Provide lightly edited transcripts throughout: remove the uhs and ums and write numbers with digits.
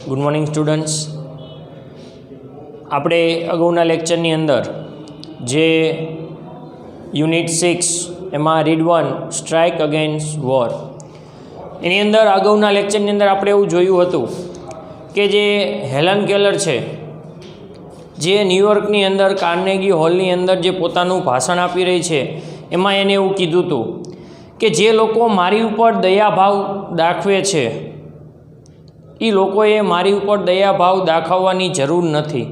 Good morning students. આપણે અગાઉના લેક્ચરની અંદર જે યુનિટ 6 એમાં રીડ 1 સ્ટ્રાઇક અગેન્સ્ટ વોર, એની અંદર અગાઉના લેક્ચરની અંદર આપણે એવું જોયું હતું કે જે હેલન કેલર છે, જે ન્યૂયોર્કની અંદર કાર્નેગી હોલની અંદર જે પોતાનું ભાષણ આપી રહી છે, એમાં એને એવું કીધું હતું કે જે લોકો મારી ઉપર દયાભાવ દાખવે છે એ લોકોએ મારી ઉપર દયાભાવ દાખવવાની જરૂર નથી.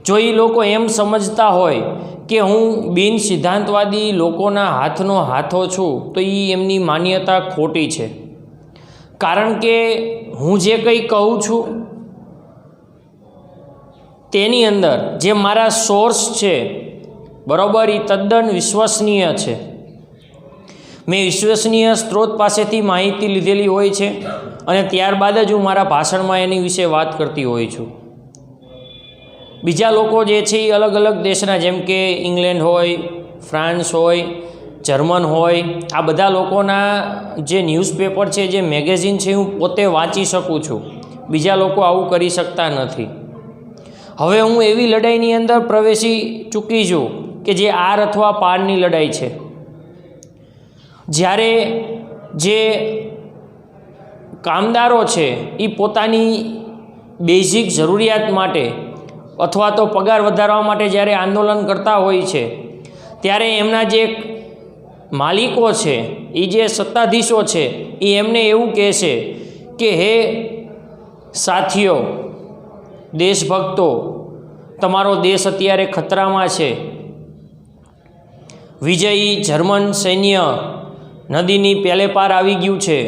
જો એ લોકો એમ સમજતા હોય કે હું બિન સિદ્ધાંતવાદી લોકોના હાથનો હાથો છું, તો એ એમની માન્યતા ખોટી છે. કારણ કે હું જે કંઈ કહું છું તેની અંદર જે મારા સોર્સ છે, બરાબર, એ તદ્દન વિશ્વસનીય છે. મેં વિશ્વસનીય સ્ત્રોત પાસેથી માહિતી લીધેલી હોય છે અને ત્યારબાદ જ હું મારા ભાષણમાં એની વિશે વાત કરતી હોઉં છું. બીજા લોકો જે છે એ અલગ અલગ દેશના, જેમ કે ઇંગ્લેન્ડ હોય, ફ્રાન્સ હોય, જર્મન હોય, આ બધા લોકોના જે ન્યૂઝપેપર છે, જે મેગેઝિન છે, હું પોતે વાંચી શકું છું. બીજા લોકો આવું કરી શકતા નથી. હવે હું એવી લડાઈની અંદર પ્રવેશી ચૂકી છું કે જે આર અથવા પારની લડાઈ છે. જ્યારે જે કામદારો છે એ પોતાની બેઝિક જરૂરિયાત માટે અથવા તો પગાર વધારવા માટે જ્યારે આંદોલન કરતા હોય છે, ત્યારે એમના જે માલિકો છે, એ જે સત્તાધીશો છે, એ એમને એવું કહે છે કે હે સાથીઓ, દેશભક્તો, તમારો દેશ અત્યારે ખતરામાં છે. વિજયી જર્મન સૈન્ય નદીની પેલે પાર આવી ગયું છે,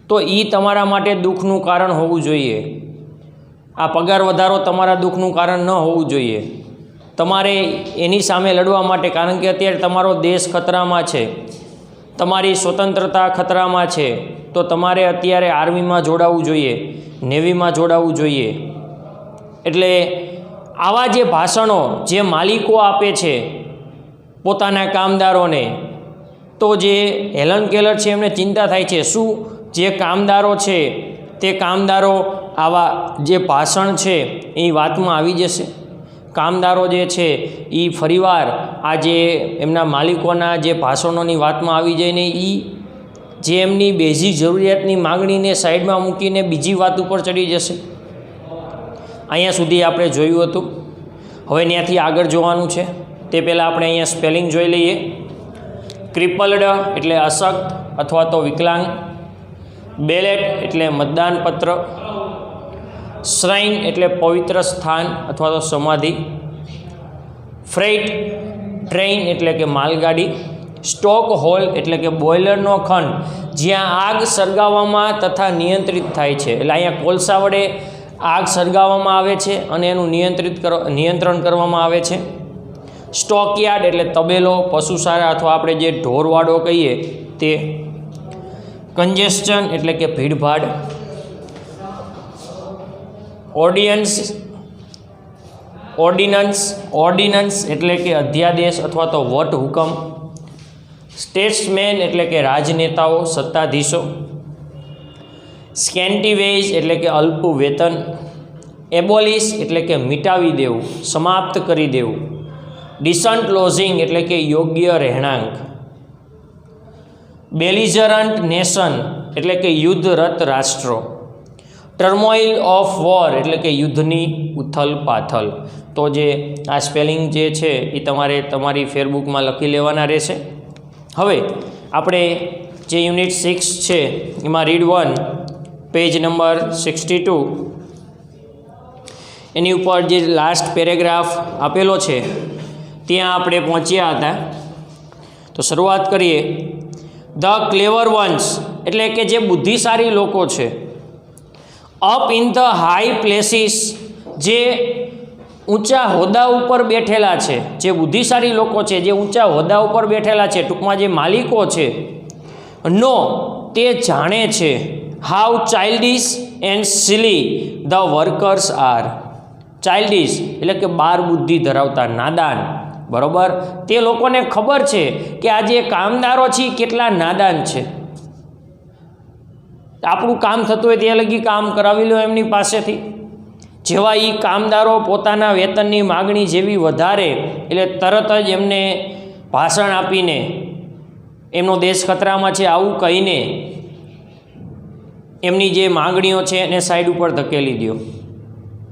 તો એ તમારા માટે દુઃખનું કારણ હોવું જોઈએ. આ પગાર વધારો તમારા દુઃખનું કારણ ન હોવું જોઈએ. તમારે એની સામે લડવા માટે, કારણ કે અત્યારે તમારો દેશ ખતરામાં છે, તમારી સ્વતંત્રતા ખતરામાં છે, તો તમારે અત્યારે આર્મીમાં જોડાવવું જોઈએ, નેવીમાં જોડાવવું જોઈએ. એટલે આવા જે ભાષણો જે માલિકો આપે છે પોતાના કામદારોને, તો જે હેલન કેલર છે એમને ચિંતા થાય છે, શું જે કામદારો છે તે કામદારો આવા જે ભાષણ છે એ વાતમાં આવી જશે? કામદારો જે છે એ ફરીવાર આ જે એમના માલિકોના જે ભાષણોની વાતમાં આવી જઈને એ જે એમની બેઝિક જરૂરિયાતની માગણીને સાઈડમાં મૂકીને બીજી વાત ઉપર ચડી જશે? અહીંયા સુધી આપણે જોયું હતું. હવે ત્યાંથી આગળ જોવાનું છે. તે પહેલાં આપણે અહીંયા સ્પેલિંગ જોઈ લઈએ. ક્રિપલ્ડ એટલે અશક્ત અથવા તો વિકલાંગ, બેલેટ એટલે મતદાન પત્ર, શ્રાઇન એટલે પવિત્ર સ્થાન અથવા તો સમાધિ, ફ્રેઇટ ટ્રેઇન એટલે કે માલગાડી, સ્ટોક હોલ એટલે કે બોઇલરનો ખંડ જ્યાં આગ સળગાવવામાં તથા નિયંત્રિત થાય છે. એટલે અહીંયા કોલસા વડે આગ સળગાવવામાં આવે છે અને એનું નિયંત્રણ કરવામાં આવે છે. સ્ટોકયાર્ડ એટલે તબેલો, પશુશાળા અથવા આપણે જે ઢોરવાડો કહીએ તે. કન્જેસ્શન એટલે કે ભીડભાડ. ઓર્ડિનન્સ એટલે કે અધ્યાદેશ અથવા તો વટહુકમ. સ્ટેટ્સમેન એટલે કે રાજનેતાઓ, સત્તાધીશો. સ્કેન્ટી વેજ એટલે કે અલ્પ વેતન. એબોલિશ એટલે કે મિટાવી દેવું, સમાપ્ત કરી દેવું. ડિસન્ટ લોઝિંગ એટલે કે યોગ્ય રહેણાંક. બેલિજરન્ટ નેશન એટલે કે યુદ્ધરત રાષ્ટ્રો. ટર્મોઇલ ઓફ વોર એટલે કે યુદ્ધની ઉથલ પાથલ. તો જે આ સ્પેલિંગ જે છે એ તમારે તમારી ફેરબુકમાં લખી લેવાના રહેશે. હવે આપણે જે યુનિટ 6 છે એમાં રીડ 1 પેજ નંબર 62 એની ઉપર જે લાસ્ટ પેરેગ્રાફ આપેલો છે ત્યાં આપણે પહોંચ્યા હતા. તો શરૂઆત કરીએ. ધ ક્લેવર વન્સ એટલે કે જે બુદ્ધિશાળી લોકો છે. Up in the high places, જે ઊંચા હોદ્દા ઉપર બેઠેલા છે, જે બુદ્ધિશાળી લોકો છે, જે ઊંચા હોદ્દા ઉપર બેઠેલા છે, ટૂંકમાં જે માલિકો છે, નો તે જાણે છે how childish and silly the workers are. Childish એટલે કે બાર બુદ્ધિ ધરાવતા, નાદાન, બરાબર. તે લોકોને ખબર છે કે આ જે કામદારો છે કેટલા નાદાન છે. આપણું કામ થતું હોય ત્યાં લગી કામ કરાવી લો એમની પાસેથી. જેવા એ કામદારો પોતાના વેતનની માગણી જેવી વધારે એટલે તરત જ એમને ભાષણ આપીને એમનો દેશ ખતરામાં છે આવું કહીને એમની જે માગણીઓ છે એને સાઈડ ઉપર ધકેલી દો.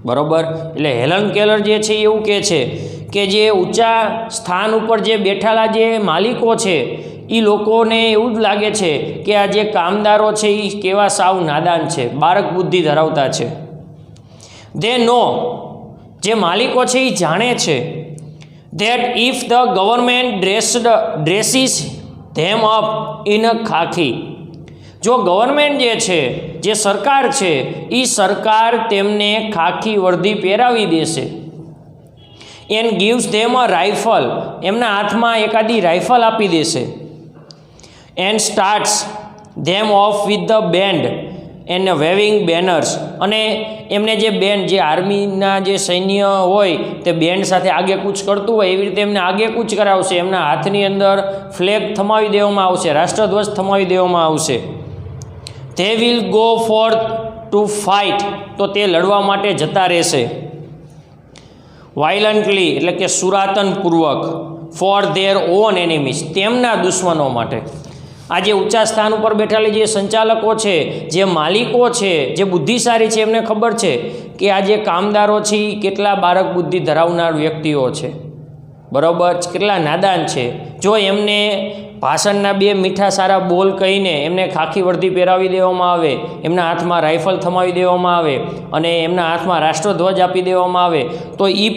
બરાબર. એટલે હેલન કેલર જે છે એવું કહે છે કે જે ઊંચા સ્થાન ઉપર જે બેઠેલા જે માલિકો છે એ લોકોને એવું જ લાગે છે કે આ જે કામદારો છે એ કેવા સાવ નાદાન છે, બાળક બુદ્ધિ ધરાવતા છે. દે નો, જે માલિકો છે એ જાણે છે that if the government dresses them up in a ખાખી, જો ગવર્મેન્ટ જે છે, જે સરકાર છે એ સરકાર તેમને ખાખી વર્દી પહેરાવી દેશે. And gives them a rifle, એમના હાથમાં એકાદી રાઇફલ આપી દેશે. And starts them off with the band and waving banners, અને એમને જે બેન્ડ, જે આર્મીના જે સૈન્ય હોય તે બેન્ડ સાથે આગે કૂચ કરતું હોય એવી રીતે એમને આગે કૂચ કરાવશે. એમના હાથની અંદર ફ્લેગ થમાવી દેવામાં આવશે, રાષ્ટ્રધ્વજ થમાવી દેવામાં આવશે. they will go forth to fight, તો તે લડવા માટે જતા રહેશે. વાયલન્ટલી, એટલે કે સુરાતનપૂર્વક. ફોર ધેર ઓન એનિમીઝ, તેમના દુશ્મનો માટે. આ જે ઊંચા સ્થાન ઉપર બેઠેલા જે સંચાલકો છે, જે માલિકો છે, જે બુદ્ધિશાળી છે, એમને ખબર છે કે આ જે કામદારો છે એ કેટલા બાળક બુદ્ધિ ધરાવનાર વ્યક્તિઓ છે. બરાબર, કેટલા નાદાન છે. જો એમને ભાષણના બે મીઠા સારા બોલ કહીને એમને ખાખી વર્દી પહેરાવી દેવામાં આવે, એમના હાથમાં રાઇફલ થમાવી દેવામાં આવે અને એમના હાથમાં રાષ્ટ્રધ્વજ આપી દેવામાં આવે તો એ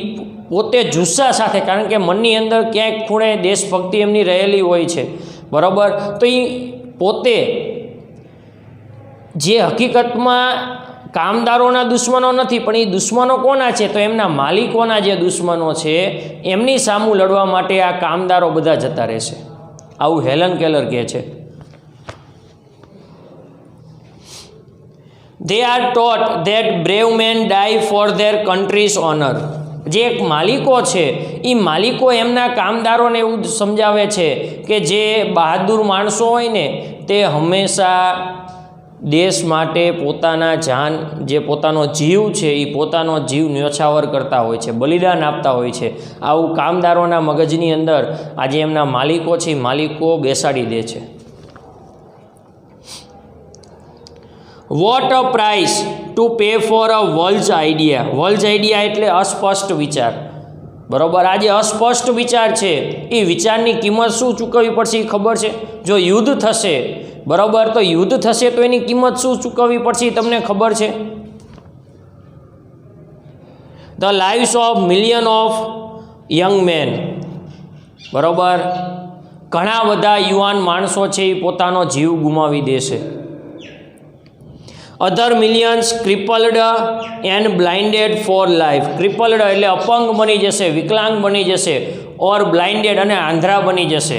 પોતે જુસ્સા સાથે, કારણ કે મનની અંદર ક્યાંક ખૂણે દેશભક્તિ એમની રહેલી હોય છે. બરાબર, તો એ પોતે જે હકીકતમાં કામદારોના દુશ્મનો નથી, પણ એ દુશ્મનો કોના છે? તો એમના માલિકોના જે દુશ્મનો છે એમની સામું લડવા માટે આ કામદારો બધા જતા રહેશે. આવું હેલન કેલર કહે છે. they are taught that brave men die for their country's honor. જે એક માલિકો છે એ માલિકો એમના કામદારોને એવું સમજાવે છે કે જે બહાદુર માણસો હોય ને તે હંમેશા દેશ માટે પોતાના જાન, જે પોતાનો જીવ છે એ પોતાનો જીવ ન્યોછાવર કરતા હોય છે, બલિદાન આપતા હોય છે. આવું કામદારોના મગજની અંદર આજે એમના માલિકો છે એ માલિકો બેસાડી દે છે. What a price to pay for a world idea. World idea એટલે અસ્પષ્ટ વિચાર. બરાબર, આ જે અસ્પષ્ટ વિચાર છે એ વિચારની કિંમત શું ચૂકવવી પડશે એ ખબર છે? જો યુદ્ધ થશે, બરાબર, તો યુદ્ધ થશે તો એની કિંમત શું ચૂકવવી પડશે એ તમને ખબર છે? The lives of million of young men. બરાબર, ઘણા બધા યુવાન માણસો છે એ પોતાનો જીવ ગુમાવી દેશે. અધર મિલિયન્સ ક્રિપલ્ડ એન્ડ બ્લાઇન્ડેડ ફોર લાઈફ. ક્રિપલ્ડ એટલે અપંગ બની જશે, વિકલાંગ બની જશે, ઓર બ્લાઇન્ડેડ અને આંધળા બની જશે.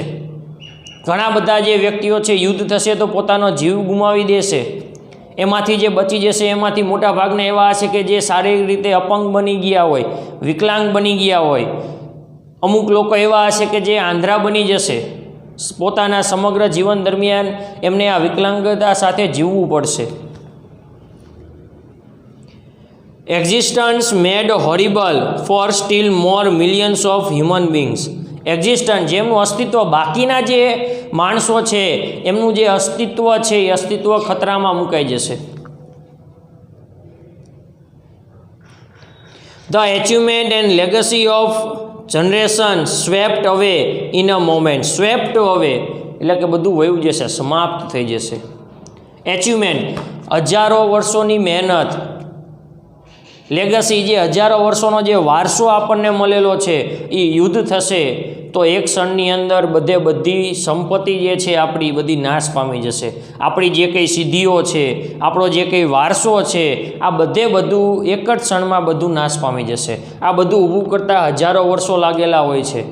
ઘણા બધા જે વ્યક્તિઓ છે યુદ્ધ થશે તો પોતાનો જીવ ગુમાવી દેશે. એમાંથી જે બચી જશે એમાંથી મોટા ભાગના એવા હશે કે જે શારીરિક રીતે અપંગ બની ગયા હોય, વિકલાંગ બની ગયા હોય. અમુક લોકો એવા હશે કે જે આંધળા બની જશે. પોતાના સમગ્ર જીવન દરમિયાન એમને આ વિકલાંગતા સાથે જીવવું પડશે. Existence made horrible for still more millions of human beings. Existence, જેમનું અસ્તિત્વ, બાકીના જે માણસો છે એમનું જે અસ્તિત્વ છે એ અસ્તિત્વ ખતરામાં મુકાઈ જશે. The achievement and legacy of generation swept અવે ઇન અ મોમેન્ટ. સ્વેપ્ટ અવે એટલે કે બધું વયું જશે, સમાપ્ત થઈ જશે. એચિવમેન્ટ, હજારો વર્ષોની મહેનત. લેગસી, જે હજારો વર્ષોનો જે વારસો આપણને મળેલો છે એ યુદ્ધ થશે તો એક ક્ષણની અંદર બધી સંપત્તિ જે છે આપણી બધી નાશ પામી જશે. આપણી જે કંઈ સિદ્ધિઓ છે, આપણો જે કંઈ વારસો છે, આ બધું એક જ ક્ષણમાં બધું નાશ પામી જશે. આ બધું ઊભું કરતાં હજારો વર્ષો લાગેલા હોય છે.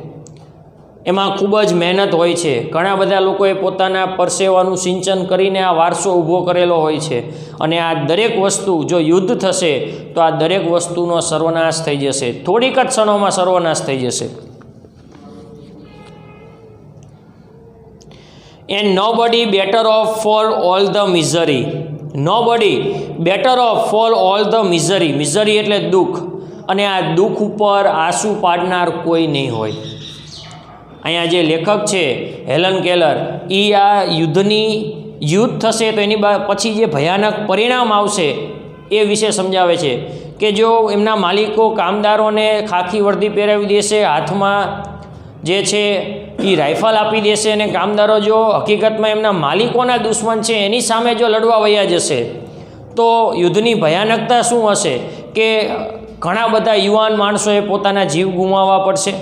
એમાં ખૂબ જ મહેનત હોય છે. ઘણા બધા લોકોએ પોતાના પરસેવાનું સિંચન કરીને આ વારસો ઊભો કરેલો હોય છે. અને આ દરેક વસ્તુ જો યુદ્ધ થશે તો આ દરેક વસ્તુનો સર્વનાશ થઈ જશે. થોડીક જ ક્ષણોમાં સર્વનાશ થઈ જશે. And nobody better off for all the misery. Nobody better off for all the misery એટલે દુઃખ, અને આ દુઃખ ઉપર આંસુ પાડનાર કોઈ નહીં હોય. અહીંયા જે લેખક છે હેલન કેલર, એ આ યુદ્ધ થશે તો એની પછી જે ભયાનક પરિણામ આવશે એ વિશે સમજાવે છે કે જો એમના માલિકો કામદારોને ખાખી વર્દી પહેરાવી દેશે, હાથમાં જે છે એ રાઇફલ આપી દેશે, અને કામદારો જો હકીકતમાં એમના માલિકોના દુશ્મન છે એની સામે જો લડવા વયા જશે તો યુદ્ધની ભયાનકતા શું હશે કે ઘણા બધા યુવાન માણસોએ પોતાના જીવ ગુમાવવા પડશે,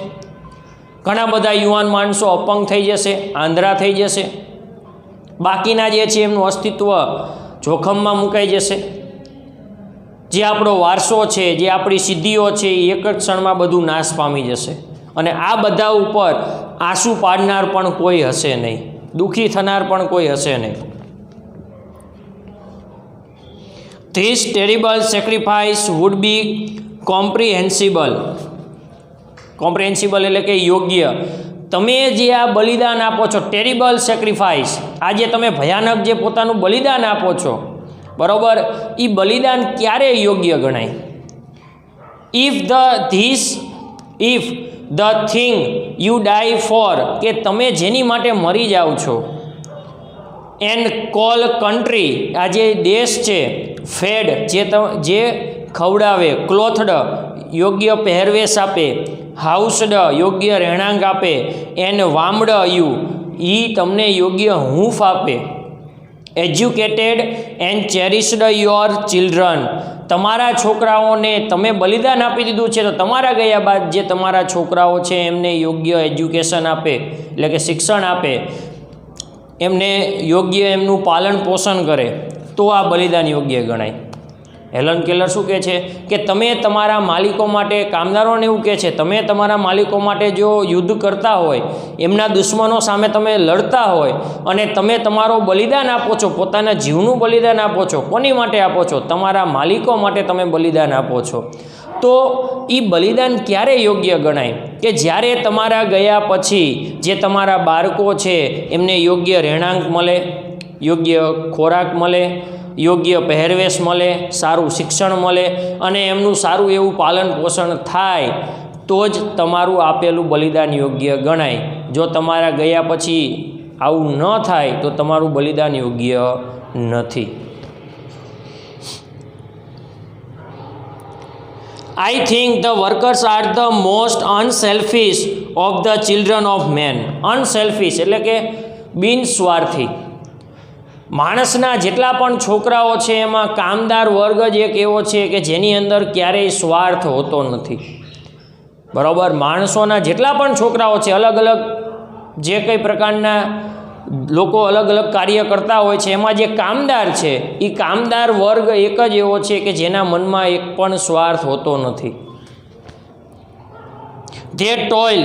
ઘણા બધા યુવાન માણસો અપંગ થઈ જશે, આંધળા થઈ જશે, બાકીના જે છે એમનું અસ્તિત્વ જોખમમાં મુકાઈ જશે. જે આપણો વારસો છે, જે આપણી સિદ્ધિઓ છે એ એક જ ક્ષણમાં બધું નાશ પામી જશે, અને આ બધા ઉપર આંસુ પાડનાર પણ કોઈ હશે નહીં, દુઃખી થનાર પણ કોઈ હશે નહીં. This terrible sacrifice would be comprehensible એટલે કે યોગ્ય. તમે જે આ બલિદાન આપો છો, ટેરિબલ સેક્રિફાઈસ, આ જે તમે ભયાનક જે પોતાનું બલિદાન આપો છો, બરાબર, એ બલિદાન ક્યારે યોગ્ય ગણાય? If the thing you die for, કે તમે જેની માટે મરી જાઓ છો, એન્ડ કોલ કન્ટ્રી, આ જે દેશ છે, ફેડ જે ખવડાવે, ક્લોથડ યોગ્ય પહેરવેશ આપે, હાઉસડ યોગ્ય રહેણાંક આપે, એન્ડ વામડ યુ તમને યોગ્ય હૂંફ આપે, એજ્યુકેટેડ એન્ડ ચેરિશ્ડ યોર ચિલ્ડ્રન, તમારા છોકરાઓને તમે બલિદાન આપી દીધું છે તો તમારા ગયા બાદ જે તમારા છોકરાઓ છે એમને યોગ્ય એજ્યુકેશન આપે, એટલે કે શિક્ષણ આપે, એમને યોગ્ય એમનું પાલન પોષણ કરે, તો આ બલિદાન યોગ્ય ગણાય. હેલન કેલર શું કહે છે કે તમે તમારા માલિકો માટે, કામદારોને એવું કહે છે, તમે તમારા માલિકો માટે જો યુદ્ધ કરતા હોય, એમના દુશ્મનો સામે તમે લડતા હોય, અને તમે તમારો બલિદાન આપો છો, પોતાના જીવનું બલિદાન આપો છો, કોની માટે આપો છો? તમારા માલિકો માટે તમે બલિદાન આપો છો. તો એ બલિદાન ક્યારે યોગ્ય ગણાય? કે જ્યારે તમારા ગયા પછી જે તમારા બાળકો છે એમને યોગ્ય રહેણાંક મળે, યોગ્ય ખોરાક મળે, યોગ્ય પહેરવેશ મળે, સારું શિક્ષણ મળે, અને એમનું સારું એવું પાલન પોષણ થાય, તો જ તમારું આપેલું બલિદાન યોગ્ય ગણાય. જો તમારા ગયા પછી આવું ન થાય તો તમારું બલિદાન યોગ્ય નથી. I think the workers are the most unselfish of the children of men. Unselfish એટલે કે બિનસ્વાર્થી. માણસના જેટલા પણ છોકરાઓ છે એમાં કામદાર વર્ગ જ એક એવો છે કે જેની અંદર ક્યારેય સ્વાર્થ હોતો નથી. બરાબર, માણસોના જેટલા પણ છોકરાઓ છે, અલગ અલગ જે કંઈ પ્રકારના લોકો અલગ અલગ કાર્ય કરતા હોય છે, એમાં જે કામદાર છે એ કામદાર વર્ગ એક જ એવો છે કે જેના મનમાં એક પણ સ્વાર્થ હોતો નથી. ધે ટોઇલ,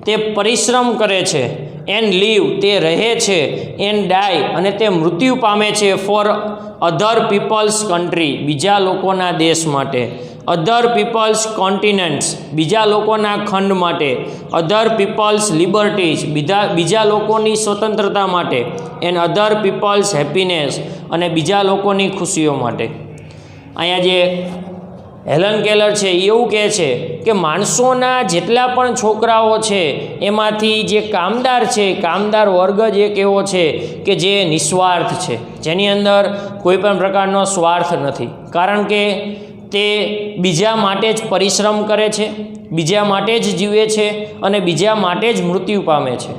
તે પરિશ્રમ કરે છે, એન્ડ લીવ, તે રહે છે, એન્ડ ડાય, અને તે મૃત્યુ પામે છે, ફોર અધર પીપલ્સ કન્ટ્રી, બીજા લોકોના દેશ માટે, અધર પીપલ્સ કોન્ટિનેન્ટ્સ, બીજા લોકોના ખંડ માટે, અધર પીપલ્સ લિબર્ટીઝ, બીજા લોકોની સ્વતંત્રતા માટે, એન્ડ અધર પીપલ્સ હેપીનેસ, અને બીજા લોકોની ખુશીઓ માટે. અહીંયા જે હેલન કેલર છે એ એવું કહે છે કે માણસોના જેટલા પણ છોકરાઓ છે એમાંથી જે કામદાર છે, કામદાર વર્ગ જ એક એવો છે કે જે નિસ્વાર્થ છે, જેની અંદર કોઈ પણ પ્રકારનો સ્વાર્થ નથી. કારણ કે તે બીજા માટે જ પરિશ્રમ કરે છે, બીજા માટે જ જીવે છે, અને બીજા માટે જ મૃત્યુ પામે છે.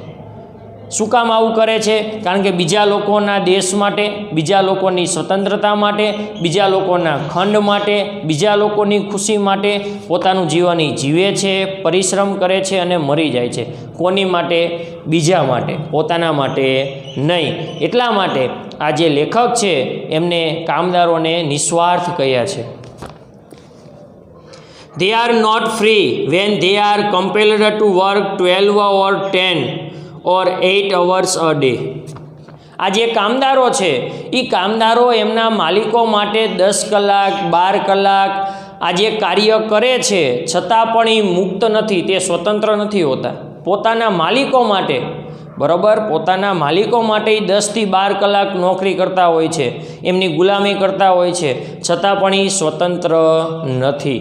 શું કામ આવું કરે છે? કારણ કે બીજા લોકોના દેશ માટે, બીજા લોકોની સ્વતંત્રતા માટે, બીજા લોકોના ખંડ માટે, બીજા લોકોની ખુશી માટે પોતાનું જીવન જીવે છે, પરિશ્રમ કરે છે અને મરી જાય છે. કોની માટે? બીજા માટે, પોતાના માટે નહીં. એટલા માટે આ જે લેખક છે એમને કામદારોને નિસ્વાર્થ કહ્યા છે. They are not free when they are compelled to work 12 or 10 or 8 hours a day. આ જે કામદારો છે એ કામદારો એમના માલિકો માટે 10 કલાક 12 કલાક આ જે કાર્ય કરે છે, છતાં પણ એ મુક્ત નથી, તે સ્વતંત્ર નથી હોતા. પોતાના માલિકો માટે બરાબર, પોતાના માલિકો માટે 10થી 12 કલાક નોકરી કરતા હોય છે, એમની ગુલામી કરતા હોય છે, છતાં પણ એ સ્વતંત્ર નથી.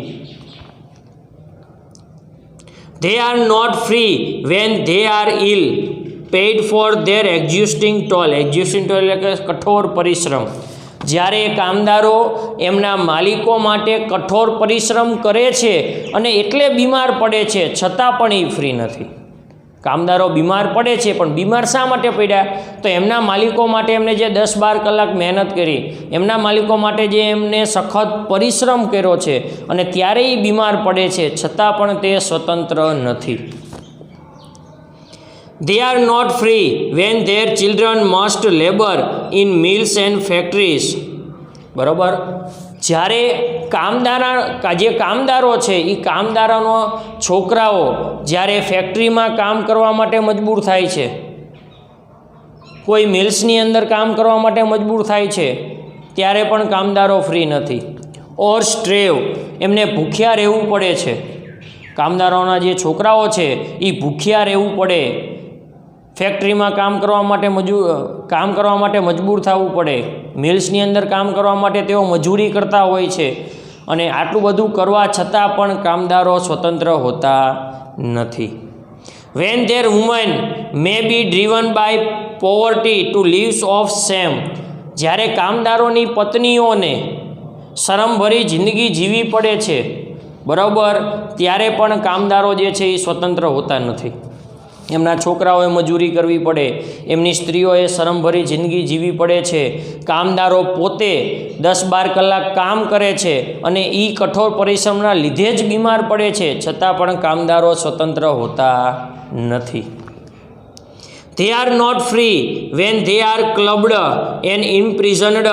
They are not free when they are ill paid for their exhausting toil. Exhausting toil એટલે કે કઠોર પરિશ્રમ. જ્યારે કામદારો એમના માલિકો માટે કઠોર પરિશ્રમ કરે છે અને એટલે બીમાર પડે છે, છતાં પણ એ ફ્રી નથી. કામદારો બીમાર પડે છે, પણ બીમાર શા માટે પડ્યા? તો એમના માલિકો માટે એમને જે 10-12 કલાક મહેનત કરી, એમના માલિકો માટે જે એમને સખત પરિશ્રમ કર્યો છે અને ત્યારે એ બીમાર પડે છે, છતાં પણ તે સ્વતંત્ર નથી. They are not free when their children must labor in mills and factories. બરાબર, જ્યારે જે કામદારો છે એ કામદારોનો છોકરાઓ જ્યારે ફેક્ટરીમાં કામ કરવા માટે મજબૂર થાય છે, કોઈ મિલ્સની અંદર કામ કરવા માટે મજબૂર થાય છે, ત્યારે પણ કામદારો ફ્રી નથી. ઓર સ્ટ્રેવ, એમને ભૂખ્યા રહેવું પડે છે. કામદારોના જે છોકરાઓ છે એ ભૂખ્યા રહેવું પડે, ફેક્ટરીમાં કામ કરવા માટે મજબૂર થવું પડે, મિલ્સની અંદર કામ કરવા માટે તેઓ મજૂરી કરતા હોય છે, અને આટલું બધું કરવા છતાં પણ કામદારો સ્વતંત્ર હોતા નથી. When their women may be driven by poverty to lives of shame. જ્યારે કામદારોની પત્નીઓને શરમભરી જિંદગી જીવી પડે છે, બરાબર, ત્યારે પણ કામદારો જે છે એ સ્વતંત્ર હોતા નથી. એમના છોકરાઓએ મજૂરી કરવી પડે, એમની સ્ત્રીઓએ શરમભરી જિંદગી જીવી પડે છે, કામદારો પોતે 10-12 કલાક કામ કરે છે અને એ કઠોર પરિશ્રમના લીધે જ બીમાર પડે છે, છતાં પણ કામદારો સ્વતંત્ર હોતા નથી. They are not free when they are clubbed and imprisoned.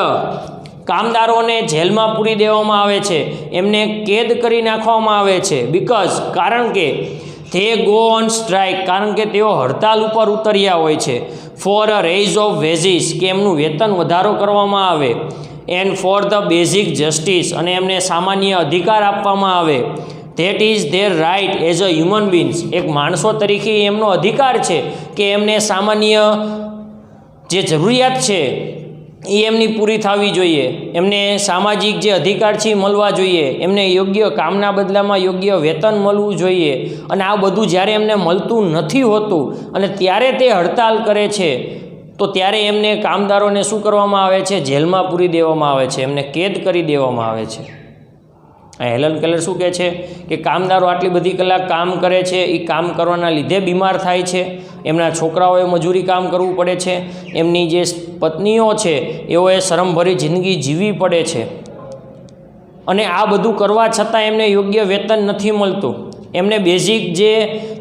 કામદારોને જેલમાં પૂરી દેવામાં આવે છે, એમને કેદ કરી નાખવામાં આવે છે. કારણ કે તે ગો ઓન સ્ટ્રાઇક, કારણ કે તેઓ હડતાલ ઉપર ઉતર્યા હોય છે. For a raise of wages, કે એમનું વેતન વધારો કરવામાં આવે. And for the basic justice, અને એમને સામાન્ય અધિકાર આપવામાં આવે. That is their right as a human beings, એક માણસો તરીકે એમનો અધિકાર છે કે એમને સામાન્ય જે જરૂરિયાત છે એ એમની પૂરી થવી જોઈએ, એમને સામાજિક જે અધિકાર છે એ મળવા જોઈએ, એમને યોગ્ય કામના બદલામાં યોગ્ય વેતન મળવું જોઈએ. અને આ બધું જ્યારે એમને મળતું નથી હોતું અને ત્યારે તે હડતાલ કરે છે, તો ત્યારે એમને કામદારોને શું કરવામાં આવે છે? જેલમાં પૂરી દેવામાં આવે છે, એમને કેદ કરી દેવામાં આવે છે. હેલન કેલર શું કહે છે કે કામદારો આટલી બધી કલાક કામ કરે છે, એ કામ કરવાના લીધે બીમાર થાય છે, એમના છોકરાઓએ મજૂરી કામ કરવું પડે છે, એમની જે પત્નીઓ છે એઓએ શરમભરી જિંદગી જીવવી પડે છે, અને આ બધું કરવા છતાં એમને યોગ્ય વેતન નથી મળતું, એમને બેઝિક જે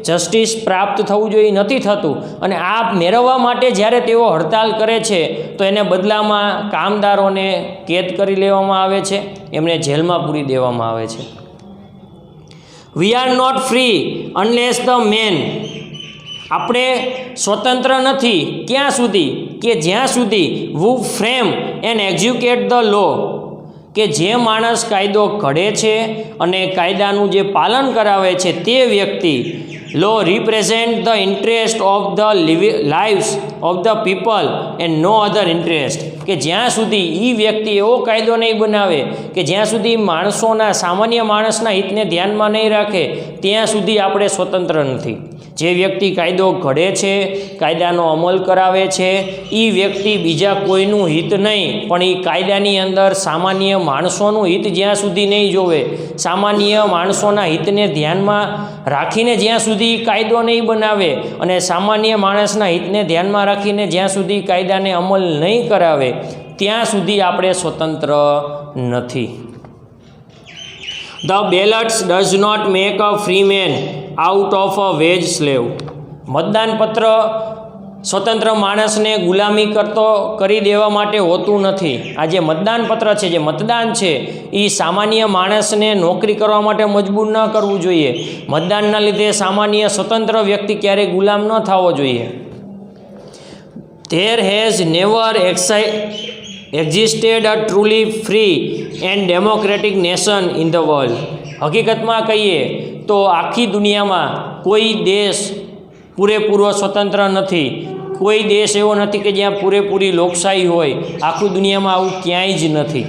જસ્ટિસ પ્રાપ્ત થવું જોઈએ નથી થતું. અને આ મેળવવા માટે જ્યારે તેઓ હડતાલ કરે છે તો એને બદલામાં કામદારોને કેદ કરી લેવામાં આવે છે, એમને જેલમાં પૂરી દેવામાં આવે છે. We are not free unless the men. આપણે સ્વતંત્ર નથી ક્યાં સુધી? કે જ્યાં સુધી we frame and execute the law, કે જે માણસ કાયદો ઘડે છે અને કાયદાનું જે પાલન કરાવે છે તે વ્યક્તિ, law represent the interest of the lives of the people and no other interest, કે જ્યાં સુધી એ વ્યક્તિ એવો કાયદો નહીં બનાવે કે જ્યાં સુધી માણસોના, સામાન્ય માણસના હિતને ધ્યાનમાં નહીં રાખે, ત્યાં સુધી આપણે સ્વતંત્ર નથી. જે વ્યક્તિ કાયદો ઘડે છે, કાયદાનો અમલ કરાવે છે, એ વ્યક્તિ બીજા કોઈનું હિત નહીં પણ એ કાયદાની અંદર સામાન્ય માણસોનું હિત જ્યાં સુધી નહીં જોવે, સામાન્ય માણસોના હિતને ધ્યાનમાં રાખીને જ્યાં સુધી કાયદો નહીં બનાવે અને સામાન્ય માણસના હિતને ધ્યાનમાં રાખીને જ્યાં સુધી કાયદાને અમલ નહીં કરાવે, ત્યાં સુધી આપણે સ્વતંત્ર નથી. The ballot does not make a free man out of a wage slave. મતદાન પત્ર સ્વતંત્ર માણસને ગુલામી કરી દેવા માટે હોતું નથી. આ જે મતદાન પત્ર છે, જે મતદાન છે, એ સામાન્ય માણસને નોકરી કરવા માટે મજબૂર ન કરવું જોઈએ. મતદાનના લીધે સામાન્ય સ્વતંત્ર વ્યક્તિ ક્યારેય ગુલામ ન થવો જોઈએ. There has never existed a truly free and democratic nation in the world. હકીકતમાં કહીએ તો આખી દુનિયામાં કોઈ દેશ, પૂરેપૂરો સ્વતંત્ર નથી. કોઈ દેશ એવો નથી કે જ્યાં પૂરેપૂરી લોકશાહી હોય. આખું દુનિયામાં આવું ક્યાંય જ નથી.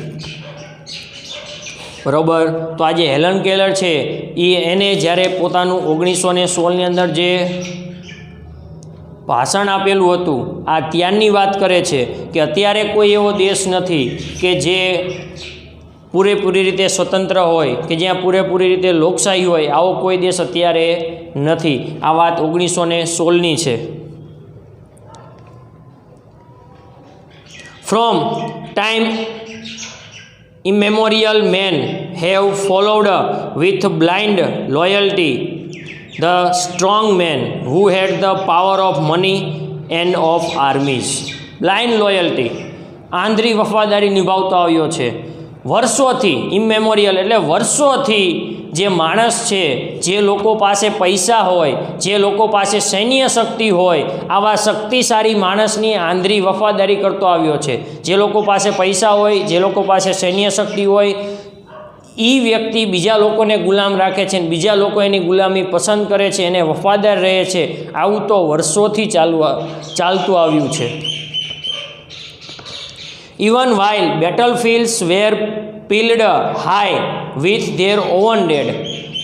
બરાબર. તો આજે હેલન કેલર છે એને જ્યારે પોતાનું 1916ની અંદર જે ભાષણ આપેલું હતું, આ ત્યારની વાત કરે છે કે અત્યારે કોઈ એવો દેશ નથી કે જે પૂરેપૂરી રીતે સ્વતંત્ર હોય, કે જ્યાં પૂરેપૂરી રીતે લોકશાહી હોય. આવો કોઈ દેશ અત્યારે નથી. આ વાત 1916ની છે. From time immemorial men have followed with blind loyalty the strong men who had the power of money and of armies. Blind loyalty, આંધળી વફાદારી નિભાવતો આવ્યો છે વર્ષોથી. ઇમેમોરિયલ એટલે વર્ષોથી જે માણસ છે, જે લોકો પાસે પૈસા હોય, જે લોકો પાસે સૈન્ય શક્તિ હોય, આવા શક્તિશાળી માણસની આંધળી વફાદારી કરતો આવ્યો છે. જે લોકો પાસે પૈસા હોય, જે લોકો પાસે સૈન્ય શક્તિ હોય, એ વ્યક્તિ બીજા લોકોને ગુલામ રાખે છે અને બીજા લોકો એની ગુલામી પસંદ કરે છે, એને વફાદાર રહે છે. આવું તો વર્ષોથી ચાલતું આવ્યું છે. Even while battlefields were piled high with their own dead.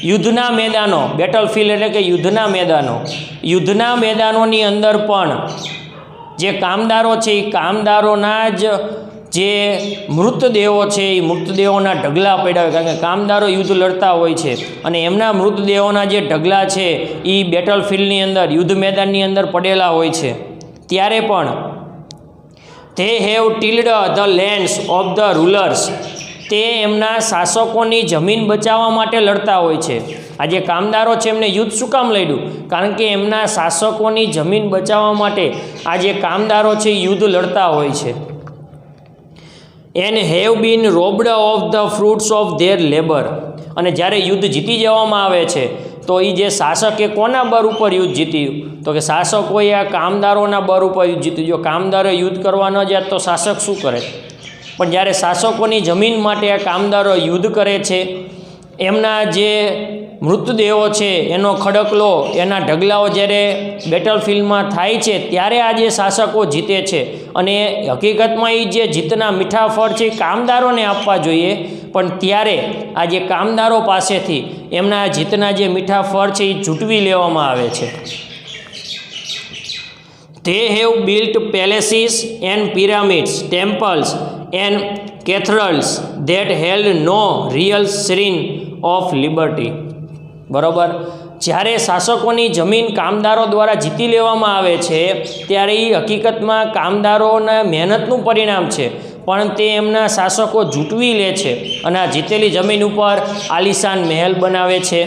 યુદ્ધના મેદાનો, બેટલફિલ્ડ એટલે કે યુદ્ધના મેદાનોની અંદર પણ જે કામદારો છે એ કામદારોના જ જે મૃતદેહો છે એ મૃતદેહોના ઢગલા પડ્યા હોય. કારણ કે કામદારો યુદ્ધ લડતા હોય છે અને એમના મૃતદેહોના જે ઢગલા છે એ બેટલફિલ્ડની અંદર, યુદ્ધ મેદાનની અંદર પડેલા હોય છે. ત્યારે પણ they have tilled the lands of the rulers. તે એમના શાસકોની જમીન બચાવવા માટે લડતા હોય છે. આ જે કામદારો છે એમને યુદ્ધ શું કામ લડ્યું? કારણ કે એમના શાસકોની જમીન બચાવવા માટે આ જે કામદારો છે યુદ્ધ લડતા હોય છે. and have been robbed of the fruits of their labor. અને જ્યારે યુદ્ધ જીતી જવામાં આવે છે તો એ જે શાસકે કોના બળ ઉપર યુદ્ધ જીત્યું? તો કે શાસકોએ આ કામદારોના બળ ઉપર યુદ્ધ જીત્યું. જો કામદારો યુદ્ધ કરવા ન જાય તો શાસક શું કરે? પણ જ્યારે શાસકોની જમીન માટે આ કામદારો યુદ્ધ કરે છે, એમના જે મૃતદેહો છે એનો ખડકલો, એના ઢગલાઓ જ્યારે બેટલફિલ્ડમાં થાય છે ત્યારે આ જે શાસકો જીતે છે. અને હકીકતમાં એ જે જીતના મીઠા ફળ છે એ કામદારોને આપવા જોઈએ, પણ ત્યારે આ જે કામદારો પાસેથી એમના જીતના જે મીઠા ફળ છે એ ઝૂંટવી લેવામાં આવે છે. They have built palaces and pyramids, temples and cathedrals that held no real shrine of liberty. બરાબર. જ્યારે શાસકોની જમીન કામદારો દ્વારા જીતી લેવામાં આવે છે ત્યારે એ હકીકતમાં કામદારોના મહેનતનું પરિણામ છે, પણ તે એમના શાસકો ઝૂંટવી લે છે અને આ જીતેલી જમીન ઉપર આલિશાન મહેલ બનાવે છે,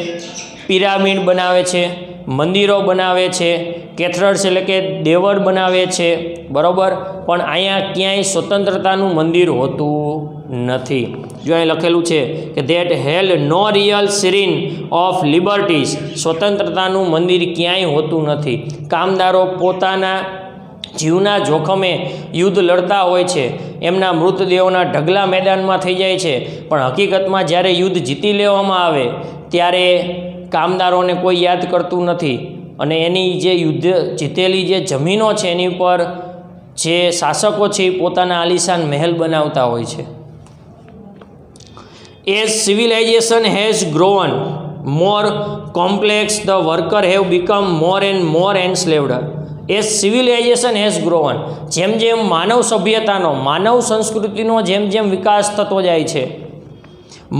પિરામિડ બનાવે છે, મંદિરો બનાવે છે, કેથેડ્રલ્સ એટલે કે દેવળ બનાવે છે. બરાબર. પણ અહીંયા ક્યાંય સ્વતંત્રતાનું મંદિર હોતું નથી. જો અહીં લખેલું છે કે that held no real shrine of liberties. સ્વતંત્રતાનું મંદિર ક્યાંય હોતું નથી. કામદારો પોતાના જીવના જોખમે યુદ્ધ લડતા હોય છે, એમના મૃતદેહોના ઢગલા મેદાનમાં થઈ જાય છે, પણ હકીકતમાં જ્યારે યુદ્ધ જીતી લેવામાં આવે ત્યારે કામદારોને કોઈ યાદ કરતું નથી. અને એની જે યુદ્ધ જીતેલી જે જમીનો છે એની પર જે શાસકો છે એ પોતાના આલિશાન મહેલ બનાવતા હોય છે. As civilization has grown more complex the worker have become more and more enslaved. As civilization has grown, જેમ જેમ માનવ સભ્યતાનો, માનવ સંસ્કૃતિનો જેમ જેમ વિકાસ થતો જાય છે,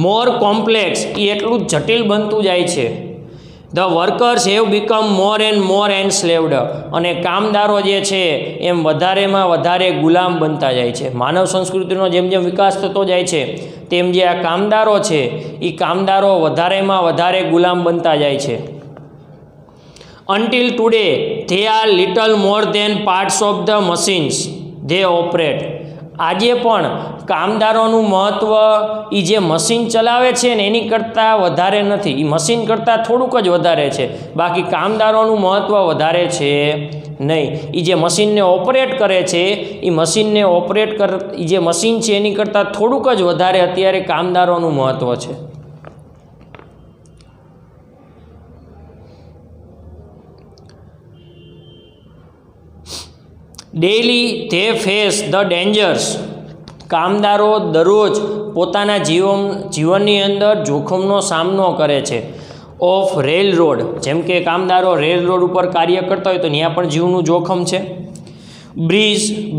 મોર કોમ્પ્લેક્સ એ એટલું જટિલ બનતું જાય છે. The workers have become more and more enslaved. અને કામદારો જે છે એમ વધારેમાં વધારે ગુલામ બનતા જાય છે. માનવ સંસ્કૃતિનો જેમ જેમ વિકાસ થતો જાય છે તેમ જે આ કામદારો છે એ કામદારો વધારેમાં વધારે ગુલામ બનતા જાય છે. until today they are little more than parts of the machines they operate. આજે પણ કામદારોનું મહત્ત્વ એ જે મશીન ચલાવે છે ને એની કરતાં વધારે નથી. એ મશીન કરતાં થોડુંક જ વધારે છે, બાકી કામદારોનું મહત્ત્વ વધારે છે નહીં. એ જે મશીનને ઓપરેટ કરે છે એ મશીનને ઓપરેટ એ જે મશીન છે એની કરતાં થોડુંક જ વધારે અત્યારે કામદારોનું મહત્ત્વ છે. Daily they face the dangers. કામદારો દરરોજ પોતાના જીવનની અંદર જોખમનો સામનો કરે છે. ઓફ રેલ રોડ, જેમ કે કામદારો રેલ રોડ ઉપર કાર્ય કરતા હોય તો ત્યાં પણ જીવનું જોખમ છે.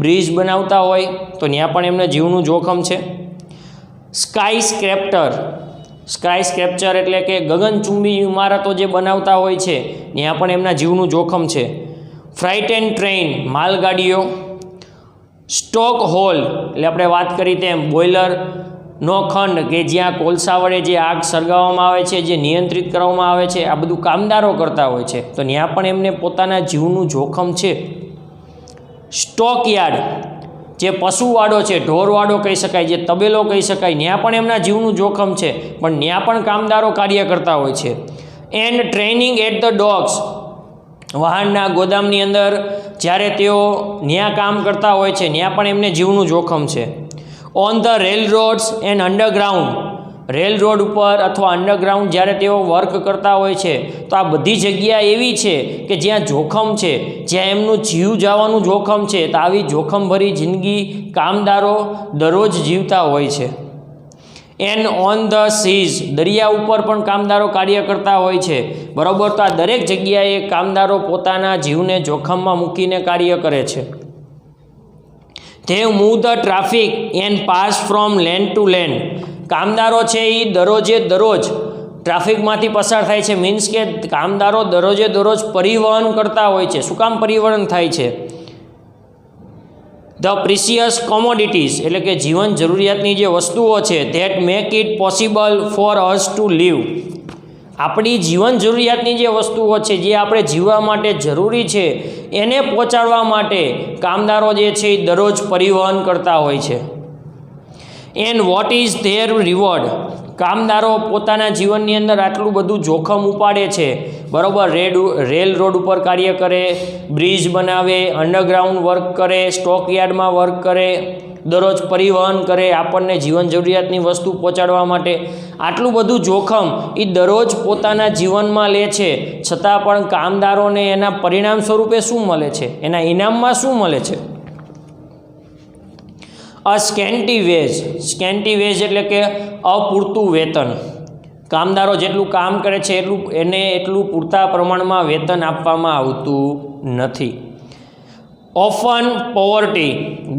બ્રિજ બનાવતા હોય તો ત્યાં પણ એમને જીવનું જોખમ છે. સ્કાય સ્ક્રેપ્ચર એટલે કે ગગનચુંબી ઇમારતો જે બનાવતા હોય છે ત્યાં પણ એમના જીવનું જોખમ છે. ફ્રાઇટ એન્ડ ટ્રેન, માલગાડીઓ. સ્ટોક હોલ એટલે આપણે વાત કરી તેમ બોઇલરનો ખંડ કે જ્યાં કોલસા વડે જે આગ સળગાવવામાં આવે છે, જે નિયંત્રિત કરવામાં આવે છે, આ બધું કામદારો કરતા હોય છે તો ત્યાં પણ એમને પોતાના જીવનું જોખમ છે. સ્ટોક યાર્ડ, જે પશુવાડો છે, ઢોરવાડો કહી શકાય, જે તબેલો કહી શકાય, ત્યાં પણ એમના જીવનું જોખમ છે, પણ ત્યાં પણ કામદારો કાર્ય કરતા હોય છે. And training at the dogs, વાહનના ગોદામની અંદર જ્યારે તેઓ ત્યાં કામ કરતા હોય છે ત્યાં પણ એમને જીવનું જોખમ છે. On the rail rods and underground, rail road ઉપર અથવા અંડરગ્રાઉન્ડ જ્યારે તેઓ વર્ક કરતા હોય છે તો આ બધી જગ્યા એવી છે કે જ્યાં જોખમ છે, જ્યાં એમનું જીવ જવાનું જોખમ છે, તો આવી જોખમભરી જિંદગી કામદારો દરરોજ જીવતા હોય છે. એન્ડ ઓન ધ સીઝ, દરિયા ઉપર પણ કામદારો કાર્ય કરતા હોય છે, બરાબર. તો આ દરેક જગ્યાએ કામદારો પોતાના જીવને જોખમમાં મૂકીને કાર્ય કરે છે. They move the traffic and pass from land two land, કામદારો છે એ દરરોજે દરરોજ ટ્રાફિકમાંથી પસાર થાય છે. મીન્સ કે કામદારો દરરોજે દરરોજ પરિવહન કરતા હોય છે. શું કામ પરિવહન થાય છે? ધ પ્રિસિયસ કોમોડિટીઝ એટલે કે જીવન જરૂરિયાતની જે વસ્તુઓ છે, that make it possible for us to live, આપણી જીવન જરૂરિયાતની જે વસ્તુઓ છે જે આપણે જીવવા માટે જરૂરી છે એને પહોંચાડવા માટે કામદારો જે છે એ દરરોજ પરિવહન કરતા હોય છે. And what is there reward, કામદારો પોતાના જીવનની અંદર આટલું બધું જોખમ ઉપાડે છે, બરાબર. રેલ રોડ ઉપર કાર્ય કરે, બ્રિજ બનાવે, અંડરગ્રાઉન્ડ વર્ક કરે, સ્ટોક યાર્ડમાં વર્ક કરે, દરરોજ પરિવહન કરે આપણને જીવન જરૂરિયાતની વસ્તુ પહોંચાડવા માટે. આટલું બધું જોખમ એ દરરોજ પોતાના જીવનમાં લે છે, છતાં પણ કામદારોને એના પરિણામ સ્વરૂપે શું મળે છે? એના ઇનામમાં શું મળે છે? સ્કેન્ટી વેજ એટલે કે અપૂરતું વેતન. કામદારો જેટલું કામ કરે છે એટલું પૂરતા પ્રમાણમાં વેતન આપવામાં આવતું નથી. Often poverty,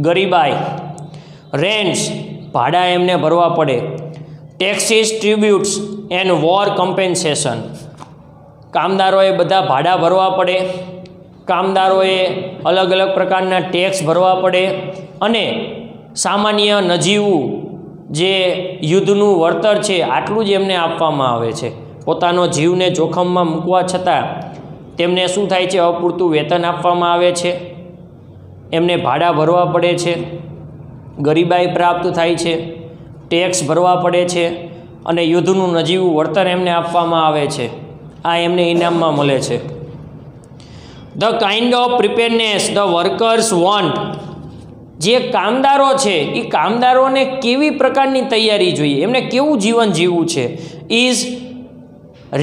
ગરીબાઈ. રેન્ટ્સ, ભાડા એમને ભરવા પડે. ટેક્સીસ, ટ્રિબ્યુટ્સ એન્ડ વોર કમ્પેન્સેશન, કામદારોએ બધા ભાડા ભરવા પડે, કામદારોએ અલગ અલગ પ્રકારના ટેક્સ ભરવા પડે અને સામાન્ય નજીવું જે યુદ્ધનું વળતર છે આટલું જ એમને આપવામાં આવે છે. પોતાનો જીવને જોખમમાં મૂકવા છતાં તેમને શું થાય છે? અપૂરતું વેતન આપવામાં આવે છે, એમને ભાડા ભરવા પડે છે, ગરીબાઈ પ્રાપ્ત થાય છે, ટેક્સ ભરવા પડે છે અને યુદ્ધનું નજીવું વળતર એમને આપવામાં આવે છે. આ એમને ઇનામમાં મળે છે. The kind of preparedness the workers want, જે કામદારો છે એ કામદારોને કેવી પ્રકારની તૈયારી જોઈએ, એમને કેવું જીવન જીવવું છે? ઇઝ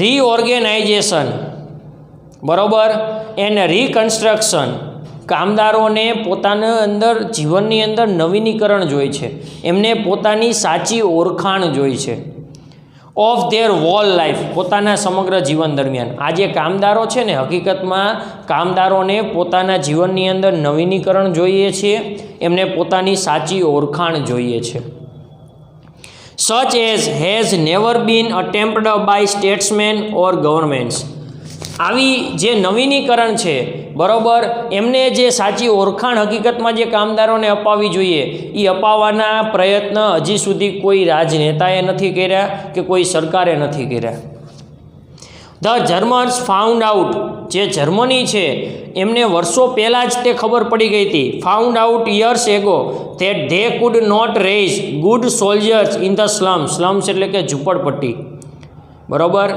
રીઓર્ગેનાઇઝેશન, બરાબર, એન્ડ રીકન્સ્ટ્રક્શન, કામદારોને પોતાના અંદર જીવનની અંદર નવીનીકરણ જોઈએ છે, એમને પોતાની સાચી ઓળખાણ જોઈએ છે. ઓફ ધેર હોલ લાઈફ, પોતાના સમગ્ર જીવન દરમિયાન. આ જે કામદારો છે ને, હકીકતમાં કામદારોને પોતાના જીવનની અંદર નવીનીકરણ જોઈએ છે, એમને પોતાની સાચી ઓળખાણ જોઈએ છે. Such as has never been attempted by statesmen or governments, આવી જે નવીનીકરણ છે, બરાબર, એમને જે સાચી ઓળખાણ હકીકતમાં જે કામદારોને અપાવવી જોઈએ એ અપાવવાના પ્રયત્ન હજી સુધી કોઈ રાજનેતાએ નથી કર્યા કે કોઈ સરકારે નથી કર્યા. ધ જર્મન્સ ફાઉન્ડ આઉટ, જે જર્મની છે એમને વર્ષો પહેલાં જ તે ખબર પડી ગઈ હતી, found out years ago that they could not raise good soldiers in the slums એટલે કે ઝૂંપડપટ્ટી, બરાબર.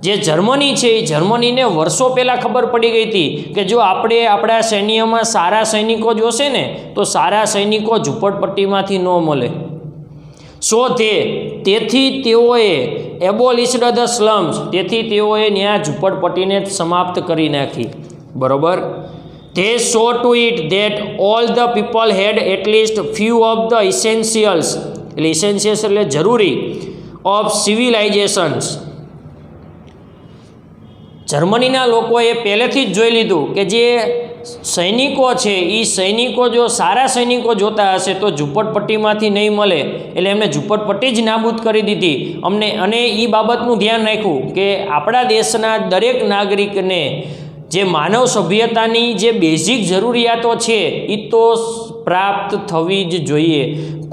જે જર્મની છે એ જર્મનીને વર્ષો પહેલાં ખબર પડી ગઈ હતી કે જો આપણે આપણા સૈન્યમાં સારા સૈનિકો જોશે ને તો સારા સૈનિકો ઝૂંપડપટ્ટીમાંથી ન મળે. તેથી તેઓએ એબોલિશ્ડ ધ સ્લમ્સ, તેથી તેઓએ ત્યાં ઝૂંપડપટ્ટીને સમાપ્ત કરી નાખી, બરાબર. They saw to it that all the people had at least few of the essentials, એટલે essentials એટલે જરૂરી, of civilizations. જર્મનીના લોકોએ પહેલેથી જ જોઈ લીધું કે જે સૈનિકો છે એ સૈનિકો જો સારા સૈનિકો જોતા હશે તો ઝૂંપડપટ્ટીમાંથી નહીં મળે, એટલે એમને ઝૂંપડપટ્ટી જ નાબૂદ કરી દીધી. અને એ બાબતનું ધ્યાન રાખ્યું કે આપણા દેશના દરેક નાગરિકને જે માનવ સભ્યતાની જે બેઝિક જરૂરિયાતો છે એ તો પ્રાપ્ત થવી જ જોઈએ.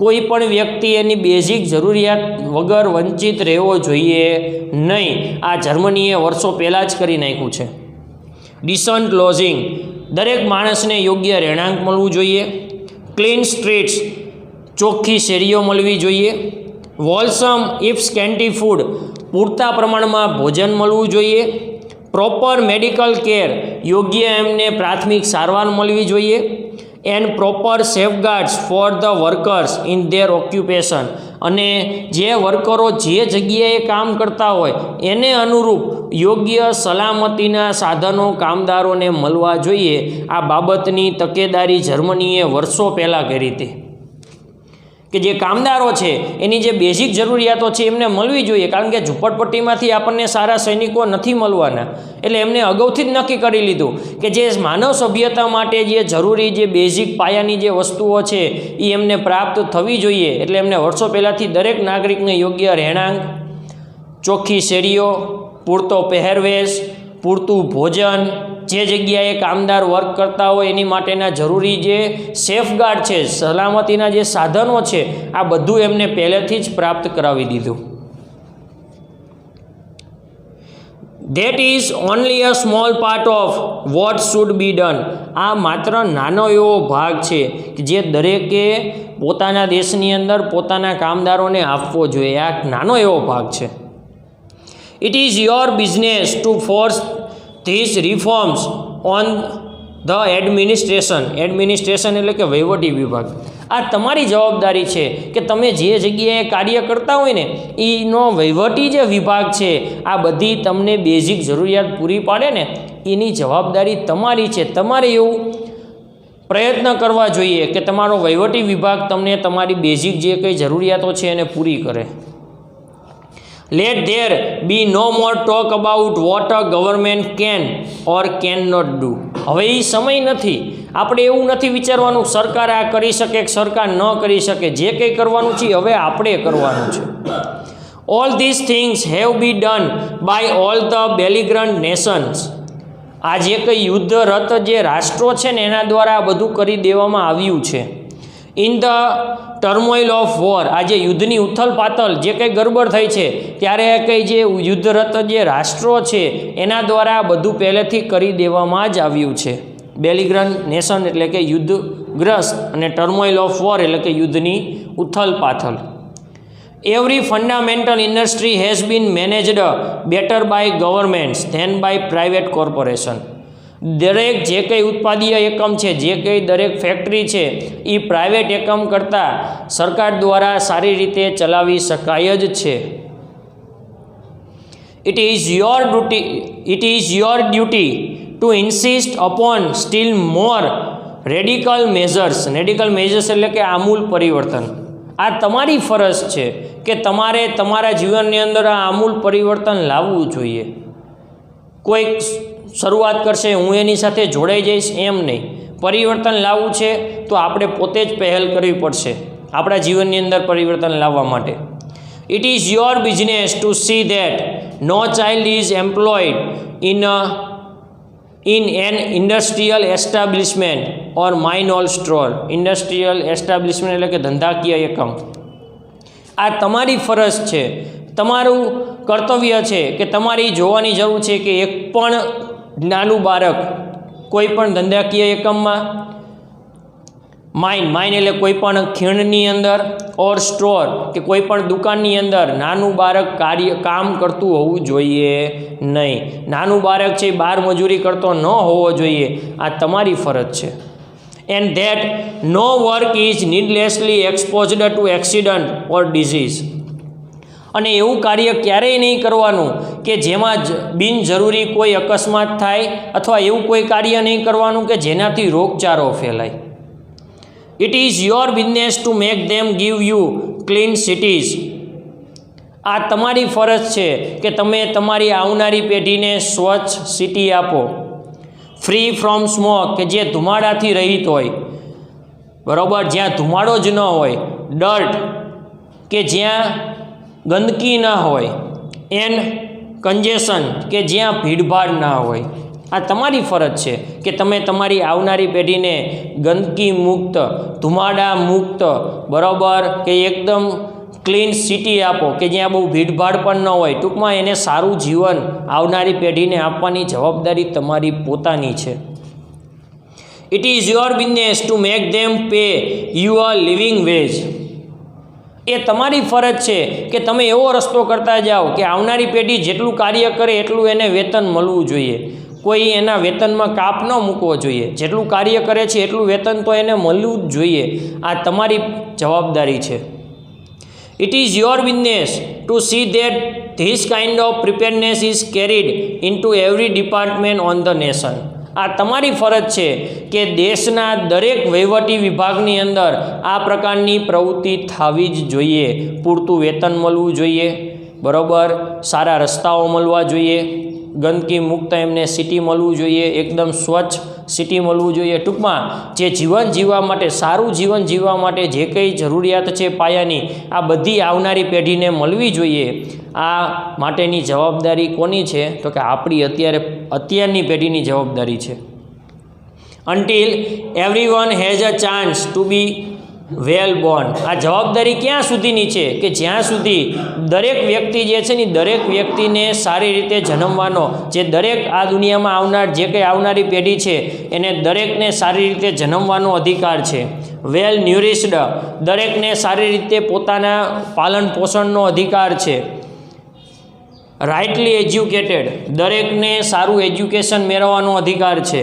કોઈ પણ વ્યક્તિ એની બેઝિક જરૂરિયાત વગર વંચિત રહેવો જોઈએ નહીં. આ જર્મનીએ વર્ષો પહેલાં જ કરી નાખ્યું છે. ડિસન્ટ લોઝિંગ, દરેક માણસને યોગ્ય રહેણાંક મળવું જોઈએ. ક્લીન સ્ટ્રીટ્સ, ચોખ્ખી શેરીઓ મળવી જોઈએ. વોલસમ ઇફ સ્કેન્ટી ફૂડ, પૂરતા પ્રમાણમાં ભોજન મળવું જોઈએ. પ્રોપર મેડિકલ કેર, યોગ્ય એમને પ્રાથમિક સારવાર મળવી જોઈએ. And proper safeguards for the workers in their occupation, અને જે વર્કરો જે જગ્યાએ કામ કરતા હોય એને અનુરૂપ યોગ્ય સલામતીના સાધનો કામદારોને મળવા જોઈએ. આ બાબતની તકેદારી જર્મનીએ વર્ષો પહેલાં કરી હતી કે જે કામદારો છે એની જે બેઝિક જરૂરિયાતો છે એમને મળવી જોઈએ, કારણ કે ઝૂંપડપટ્ટીમાંથી આપણને સારા સૈનિકો નથી મળવાના. એટલે એમને અગાઉથી જ નક્કી કરી લીધું કે જે માનવ સભ્યતા માટે જે જરૂરી જે બેઝિક પાયાની જે વસ્તુઓ છે એ એમને પ્રાપ્ત થવી જોઈએ. એટલે એમને વર્ષો પહેલાંથી દરેક નાગરિકને યોગ્ય રહેણાંક, ચોખ્ખી શેરીઓ, પૂરતો પહેરવેશ, પૂરતું ભોજન, જે જગ્યાએ કામદાર વર્ક કરતા હોય એની માટેના જરૂરી જે સેફગાર્ડ છે, સલામતીના જે સાધનો છે, આ બધું એમને પહેલેથી જ પ્રાપ્ત કરાવી દીધું. That is only a small part of what should be done. આ માત્ર નાનો એવો ભાગ છે કે જે દરેકે પોતાના દેશની અંદર પોતાના કામદારોને આપવો જોઈએ. આ નાનો એવો ભાગ છે. It is your business to force these reforms on the administration. Administration એટલે કે વહીવટી વિભાગ. આ તમારી જવાબદારી છે કે તમે જે જગ્યાએ કાર્ય કરતા હોય ને એનો વહીવટી જે વિભાગ છે આ બધી તમને બેઝિક જરૂરિયાત પૂરી પાડે ને એની જવાબદારી તમારી છે. તમારે એવું પ્રયત્ન કરવા જોઈએ કે તમારો વહીવટી વિભાગ તમને તમારી બેઝિક જે કંઈ જરૂરિયાતો છે એને પૂરી કરે. Let there be no more talk about what a government can or cannot do. હવે એ સમય નથી. આપણે એવું નથી વિચારવાનું સરકાર આ કરી શકે કે સરકાર ન કરી શકે. જે કંઈ કરવાનું છે હવે આપણે કરવાનું છે. All these things have been done by all the belligerent nations. આ જે કંઈ યુદ્ધરત જે રાષ્ટ્રો છે ને એના દ્વારા આ બધું કરી દેવામાં આવ્યું છે. In the turmoil of war, આ જે યુદ્ધની ઉથલ પાથલ જે કંઈ ગડબડ થઈ છે ત્યારે કંઈ જે યુદ્ધરત જે રાષ્ટ્રો છે એના દ્વારા બધું પહેલેથી કરી દેવામાં જ આવ્યું છે. બેલિગ્રન્ટ નેશન એટલે કે યુદ્ધગ્રસ્ત અને ટર્મોઇલ ઓફ વોર એટલે કે યુદ્ધની ઉથલ પાથલ. Every fundamental industry has been managed better by governments than by private corporation. દરેક જે કંઈ ઉત્પાદીય એકમ છે, જે કંઈ દરેક ફેક્ટરી છે એ પ્રાઇવેટ એકમ કરતાં સરકાર દ્વારા સારી રીતે ચલાવી શકાય જ છે. It is your duty two insist upon steel more radical measures. Radical measures એટલે કે આમૂલ પરિવર્તન. આ તમારી ફરજ છે કે તમારે તમારા જીવનની અંદર આ આમૂલ પરિવર્તન લાવવું જોઈએ. કોઈક શરૂઆત કરશે હું એની સાથે જોડાઈ જઈશ એમ નહીં. પરિવર્તન લાવવું છે તો આપણે પોતે જ પહેલ કરવી પડશે આપણા જીવનની અંદર પરિવર્તન લાવવા માટે. It is your business to see that no child is employed in an industrial establishment or mine or store. Industrial establishment એટલે કે ધંધાકીય એકમ. આ તમારી ફરજ છે, તમારું કર્તવ્ય છે કે તમારી જોવાની જરૂર છે કે એક પણ નાનું બાળક કોઈ પણ ધંધાકીય એકમમાં, માઇન એટલે કોઈ પણ ખીણની અંદર, ઓર સ્ટોર કે કોઈ પણ દુકાનની અંદર નાનું બાળક કામ કરતું હોવું જોઈએ નહીં. નાનું બાળક છે બાર મજૂરી કરતો ન હોવો જોઈએ. આ તમારી ફરજ છે. And that no work is needlessly exposed to accident or disease. અને એવું કાર્ય ક્યારેય નહીં કરવાનું કે જેમાં બિનજરૂરી કોઈ અકસ્માત થાય અથવા એવું કોઈ કાર્ય નહીં કરવાનું કે જેનાથી રોગચાળો ફેલાય. It is your business to make them give you clean cities. આ તમારી ફરજ છે કે તમે તમારી આવનારી પેઢીને સ્વચ્છ સિટી આપો. ફ્રી ફ્રોમ સ્મોક, કે જે ધુમાડાથી રહિત હોય, બરાબર, જ્યાં ધુમાડો જ ન હોય. ડર્ટ, કે જ્યાં ગંદકી ના હોય. એન્ડ કન્જેશન, કે જ્યાં ભીડભાડ ના હોય. આ તમારી ફરજ છે કે તમે તમારી આવનારી પેઢીને ગંદકી મુક્ત, ધુમાડા મુક્ત, બરાબર, કે એકદમ ક્લીન સિટી આપો કે જ્યાં બહુ ભીડભાડ પણ ન હોય. ટૂંકમાં એને સારું જીવન આવનારી પેઢીને આપવાની જવાબદારી તમારી પોતાની છે. It is your business to make them pay you a living wage. એ તમારી ફરજ છે કે તમે એવો રસ્તો કરતા જાઓ કે આવનારી પેઢી જેટલું કાર્ય કરે એટલું એને વેતન મળવું જોઈએ. કોઈ એના વેતનમાં કાપ ન મૂકવો જોઈએ. જેટલું કાર્ય કરે છે એટલું વેતન તો એને મળવું જ જોઈએ. આ તમારી જવાબદારી છે. It is your business to see that this kind of preparedness is carried into every department on the nation. આ તમારી ફરજ છે કે દેશના દરેક વહીવટી વિભાગની અંદર આ પ્રકારની પ્રવૃત્તિ થવી જ જોઈએ. પૂરતું વેતન મળવું જોઈએ, બરાબર, સારા રસ્તાઓ મળવા જોઈએ, ગંદકી મુક્ત એમને સિટી મળવું જોઈએ, એકદમ સ્વચ્છ સિટી મળવું જોઈએ. ટૂંકમાં જે જીવન જીવવા માટે, સારું જીવન જીવવા માટે જે કંઈ જરૂરિયાત છે પાયાની, આ બધી આવનારી પેઢીને મળવી જોઈએ. આ માટેની જવાબદારી કોની છે? તો કે આપણી અત્યારની પેઢીની જવાબદારી છે. Until everyone has a chance to be well born. આ જવાબદારી ક્યાં સુધીની છે? કે જ્યાં સુધી દરેક વ્યક્તિ જે છે ને, દરેક વ્યક્તિને સારી રીતે જન્મવાનો, જે દરેક આ દુનિયામાં આવનાર જે કંઈ આવનારી પેઢી છે એને દરેકને સારી રીતે જન્મવાનો અધિકાર છે. વેલ ન્યુરિશ્ડ, દરેકને સારી રીતે પોતાના પાલન પોષણનો અધિકાર છે. રાઇટલી એજ્યુકેટેડ, દરેકને સારું એજ્યુકેશન મેળવવાનો અધિકાર છે.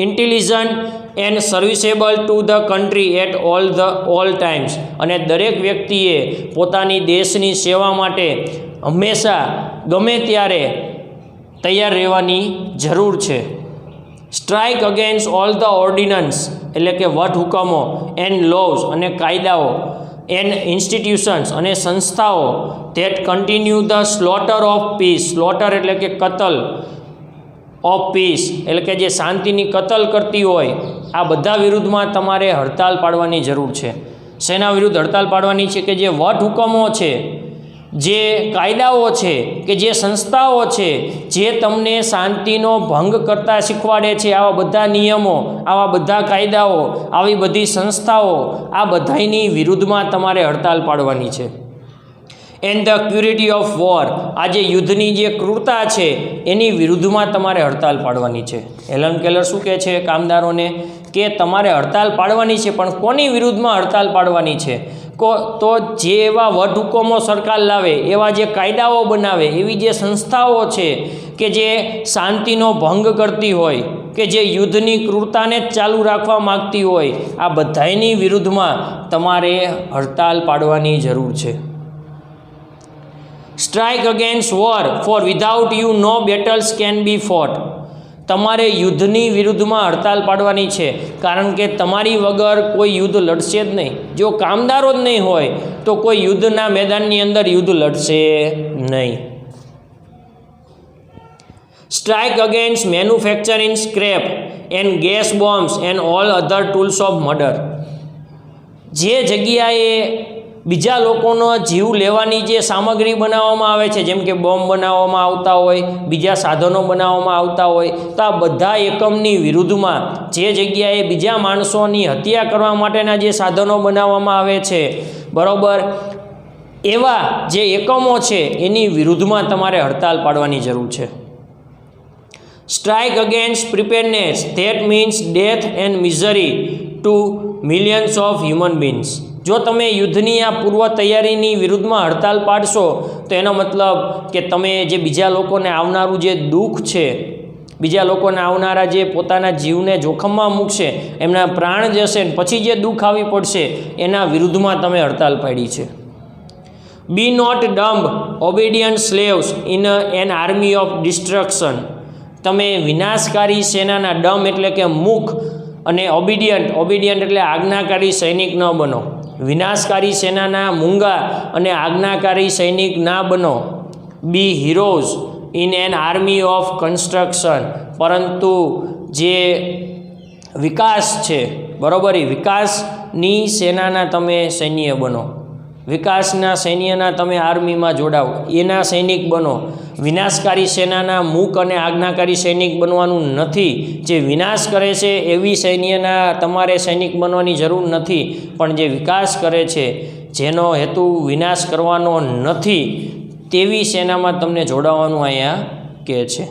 Intelligent and serviceable to the country at all times, અને દરેક વ્યક્તિએ પોતાની દેશની સેવા માટે હંમેશા ગમે ત્યારે તૈયાર રહેવાની જરૂર છે. Strike against all the ordnance, એટલે કે વટહુકમો, એન્ડ લોઝ, અને કાયદાઓ, એન્ડ ઇન્સ્ટિટ્યુશન્સ, અને સંસ્થાઓ that continue the slaughter of piece. Slaughter એટલે કે કતલ, ઓફ પીસ એટલે કે જે શાંતિની કતલ કરતી હોય. આ બધા વિરુદ્ધમાં તમારે હડતાલ પાડવાની જરૂર છે. શેના વિરુદ્ધ હડતાલ પાડવાની છે? કે જે વટહુકમો છે, જે કાયદાઓ છે, કે જે સંસ્થાઓ છે જે તમને શાંતિનો ભંગ કરતા શીખવાડે છે, આવા બધા નિયમો, આવા બધા કાયદાઓ, આવી બધી સંસ્થાઓ, આ બધાની વિરુદ્ધમાં તમારે હડતાલ પાડવાની છે. એન્ડ ધ ક્રુરિટી ઓફ વોર, આ જે યુદ્ધની જે ક્રૂરતા છે એની વિરુદ્ધમાં તમારે હડતાલ પાડવાની છે. હેલન કેલર શું કહે છે કામદારોને? કે તમારે હડતાલ પાડવાની છે, પણ કોની વિરુદ્ધમાં હડતાલ પાડવાની છે? તો જે એવા વટહુકમો સરકાર લાવે, એવા જે કાયદાઓ બનાવે, એવી જે સંસ્થાઓ છે કે જે શાંતિનો ભંગ કરતી હોય, કે જે યુદ્ધની ક્રૂરતાને જ ચાલુ રાખવા માગતી હોય, આ બધાની વિરુદ્ધમાં તમારે હડતાલ પાડવાની જરૂર છે. Strike against war, for without you no battles can be fought. તમારે યુદ્ધની વિરુદ્ધમાં હડતાલ પાડવાની છે, કારણ કે તમારી વગર કોઈ યુદ્ધ લડશે જ નહીં. જો કામદારો જ નહીં હોય તો કોઈ યુદ્ધના મેદાનની અંદર યુદ્ધ લડશે નહીં. Strike against manufacturing scrap and gas bombs and all other tools of murder. જે જગ્યાએ બીજા લોકોનો જીવ લેવાની જે સામગ્રી બનાવવામાં આવે છે, જેમ કે બોમ્બ બનાવવામાં આવતા હોય, બીજા સાધનો બનાવવામાં આવતા હોય, તો આ બધા એકમની વિરુદ્ધમાં જે જગ્યાએ બીજા માણસોની હત્યા કરવા માટેના જે સાધનો બનાવવામાં આવે છે, બરાબર, એવા જે એકમો છે એની વિરુદ્ધમાં તમારે હડતાલ પાડવાની જરૂર છે. Strike against preparedness, that means death and misery to millions of human beings. જો તમે યુદ્ધની આ પૂર્વ તૈયારીની વિરુદ્ધમાં હડતાલ પાડશો તો એનો મતલબ કે તમે જે બીજા લોકોને આવનારું જે દુઃખ છે, બીજા લોકોને આવનારા જે પોતાના જીવને જોખમમાં મૂકશે, એમના પ્રાણ જશે, પછી જે દુઃખ આવી પડશે એના વિરુદ્ધમાં તમે હડતાલ પાડી છે. Be not dumb obedient slaves in an army of destruction. તમે વિનાશકારી સેનાના ડમ એટલે કે મૂખ અને ઓબિડિયન્ટ એટલે આજ્ઞાકારી સૈનિક ન બનો. વિનાશકારી સેનાના મૂંગા અને આજ્ઞાકારી સૈનિક ના બનો. Be heroes in an army of construction. પરંતુ જે વિકાસ છે, બરાબર, એ વિકાસની સેનાના તમે સૈન્ય બનો. વિકાસના સૈન્યના તમે આર્મીમાં જોડાઓ, એના સૈનિક બનો. વિનાશકારી સેનાના મૂક અને આજ્ઞાકારી સૈનિક બનવાનું નથી. જે વિનાશ કરે છે એવી સૈન્યના તમારે સૈનિક બનવાની જરૂર નથી, પણ જે વિકાસ કરે છે, જેનો હેતુ વિનાશ કરવાનો નથી, તેવી સેનામાં તમને જોડાવાનું અહીંયા કહે છે.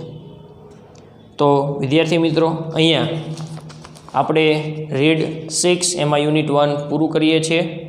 તો વિદ્યાર્થી મિત્રો, અહીંયા આપણે રીડ 6 એમાં યુનિટ 1 પૂરું કરીએ છીએ.